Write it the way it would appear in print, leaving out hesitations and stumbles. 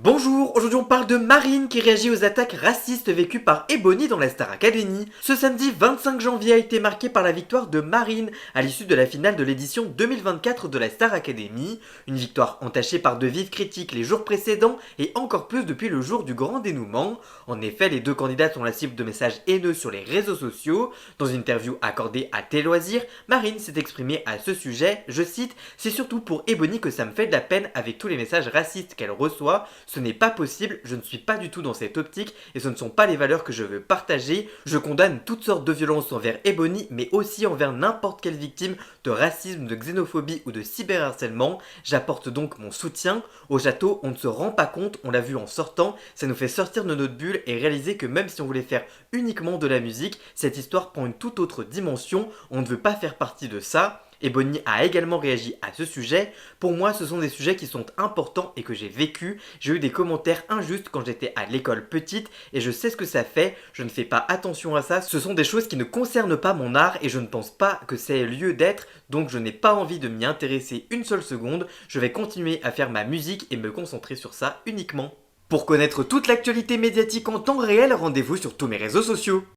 Bonjour, aujourd'hui on parle de Marine qui réagit aux attaques racistes vécues par Ebony dans la Star Academy. Ce samedi 25 janvier a été marqué par la victoire de Marine à l'issue de la finale de l'édition 2024 de la Star Academy. Une victoire entachée par de vives critiques les jours précédents et encore plus depuis le jour du grand dénouement. En effet, les deux candidates sont la cible de messages haineux sur les réseaux sociaux. Dans une interview accordée à Tes Loisirs, Marine s'est exprimée à ce sujet, je cite, c'est surtout pour Ebony que ça me fait de la peine avec tous les messages racistes qu'elle reçoit. Ce n'est pas possible, je ne suis pas du tout dans cette optique et ce ne sont pas les valeurs que je veux partager. Je condamne toutes sortes de violences envers Ebony mais aussi envers n'importe quelle victime de racisme, de xénophobie ou de cyberharcèlement. J'apporte donc mon soutien. Au château, on ne se rend pas compte, on l'a vu en sortant, ça nous fait sortir de notre bulle et réaliser que même si on voulait faire uniquement de la musique, cette histoire prend une toute autre dimension, on ne veut pas faire partie de ça. Ebony a également réagi à ce sujet. Pour moi, ce sont des sujets qui sont importants et que j'ai vécu. J'ai eu des commentaires injustes quand j'étais à l'école petite et je sais ce que ça fait. Je ne fais pas attention à ça. Ce sont des choses qui ne concernent pas mon art et je ne pense pas que c'est lieu d'être. Donc je n'ai pas envie de m'y intéresser une seule seconde. Je vais continuer à faire ma musique et me concentrer sur ça uniquement. Pour connaître toute l'actualité médiatique en temps réel, rendez-vous sur tous mes réseaux sociaux.